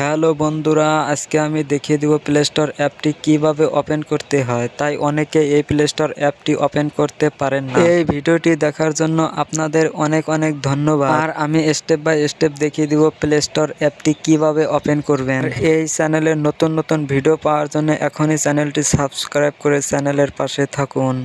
Hello বন্ধুরা, আজকে আমি দেখিয়ে দিব প্লে স্টোর অ্যাপটি কিভাবে ওপেন করতে হয়। তাই অনেকে এই প্লে স্টোর অ্যাপটি ওপেন করতে পারেন না। এই ভিডিওটি দেখার জন্য আপনাদের অনেক অনেক ধন্যবাদ। আর আমি স্টেপ বাই স্টেপ দেখিয়ে দিব প্লে স্টোর অ্যাপটি কিভাবে ওপেন করবেন। এই চ্যানেলের নতুন নতুন ভিডিও পাওয়ার জন্য এখনই চ্যানেলটি সাবস্ক্রাইব করে চ্যানেলের পাশে থাকুন।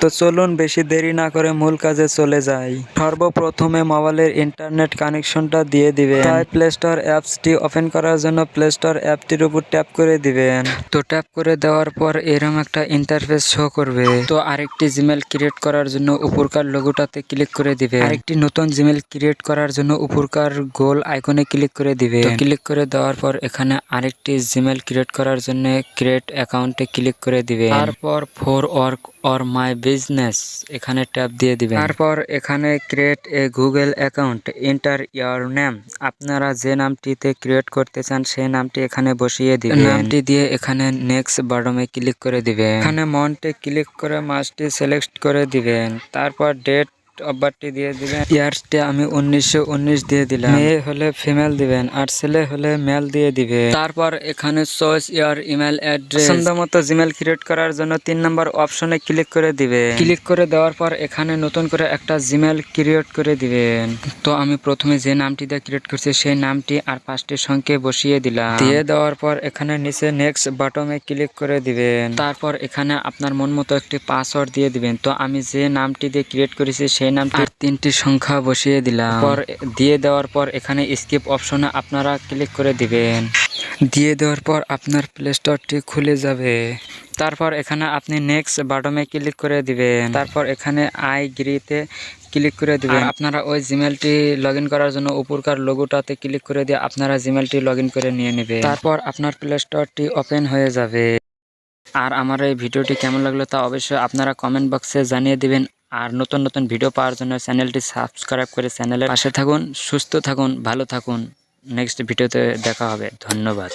তো চলুন বেশি দেরি না করে মূল কাজে চলে যাই। সর্বপ্রথমে মোবাইলের ইন্টারনেট কানেকশনটা দিয়ে দিবেন। তাই প্লে স্টোর অ্যাপসটি ওপেন করার জন্য প্লে স্টোর অ্যাপটির উপর ট্যাপ করে দিবেন। তো ট্যাপ করে দেওয়ার পর এরকম একটা ইন্টারফেস শো করবে। তো আরেকটি জিমেল ক্রিয়েট করার জন্য উপরকার লোগোটাতে ক্লিক করে দিবেন। আরেকটি নতুন জিমেল ক্রিয়েট করার জন্য উপরকার গোল আইকনে ক্লিক করে দিবেন। ক্লিক করে দেওয়ার পর এখানে আরেকটি জিমেল ক্রিয়েট করার জন্য ক্রিয়েট অ্যাকাউন্টে ক্লিক করে দিবেন। তারপর for work or my business এখানে ট্যাপ দিয়ে দিবেন। তারপর এখানে create a Google account, enter your name. আপনারা যে নামটিতে ক্রিয়েট করতে চান সেই নামটি এখানে বসিয়ে দিবেন। নামটি দিয়ে এখানে নেক্সট বাটনে ক্লিক করে দিবেন। এখানে মাউন্টে ক্লিক করে মাসটি সিলেক্ট করে দিবেন। তারপর ডেট অফ বার্থটি দিয়ে দিবেন। ইয়ার্সটি আমি 1919 দিয়ে দিলাম। মেয়ে হলে ফিমেল দিবেন আর ছেলে হলে মেল দিয়ে দিবেন। তারপর এখানে চয়েস ইয়ার ইমেল অ্যাড্রেস। পছন্দ মতো জিমেল ক্রিয়েট করার জন্য 3 নম্বর অপশনে ক্লিক করে দিবেন। ক্লিক করে দেওয়ার পর এখানে নতুন করে একটা জিমেল ক্রিয়েট করে দিবেন। তো আমি প্রথমে যে নামটি দিয়ে ক্রিয়েট করছি সেই নামটি আর 5টি সংখ্যা বসিয়ে দিলাম। দিয়ে দেওয়ার পর এখানে নিচে নেক্সট বাটনে ক্লিক করে দিবেন। তারপর এখানে আপনার মন মতো একটি পাসওয়ার্ড দিয়ে দিবেন। তো আমি যে নামটি দিয়ে ক্রিয়েট করেছি সেই নামটি আর 3টি সংখ্যা বসিয়ে দিলাম। পর দিয়ে দেওয়ার পর এখানে স্কিপ অপশনে আপনারা ক্লিক করে দিবেন। দিয়ে দেওয়ার পর আপনার প্লে স্টোরটি খুলে যাবে। তারপর এখানে আপনি নেক্সট বাটনে ক্লিক করে দিবেন। তারপর এখানে আই এগ্রিতে ক্লিক করে দিবেন। আপনারা ওই জিমেলটি লগ ইন করার জন্য উপরকার লোগোটাতে ক্লিক করে দিয়ে আপনারা জিমেলটি লগ ইন করে নিয়ে নেবেন। তারপর আপনার প্লে স্টোরটি ওপেন হয়ে যাবে। আর আমার এই ভিডিওটি কেমন লাগলো তা অবশ্যই আপনারা কমেন্ট বক্সে জানিয়ে দিবেন। আর নতুন নতুন ভিডিও পাওয়ার জন্য চ্যানেলটি সাবস্ক্রাইব করে চ্যানেলের পাশে থাকুন। সুস্থ থাকুন, ভালো থাকুন। নেক্সট ভিডিওতে দেখা হবে। ধন্যবাদ।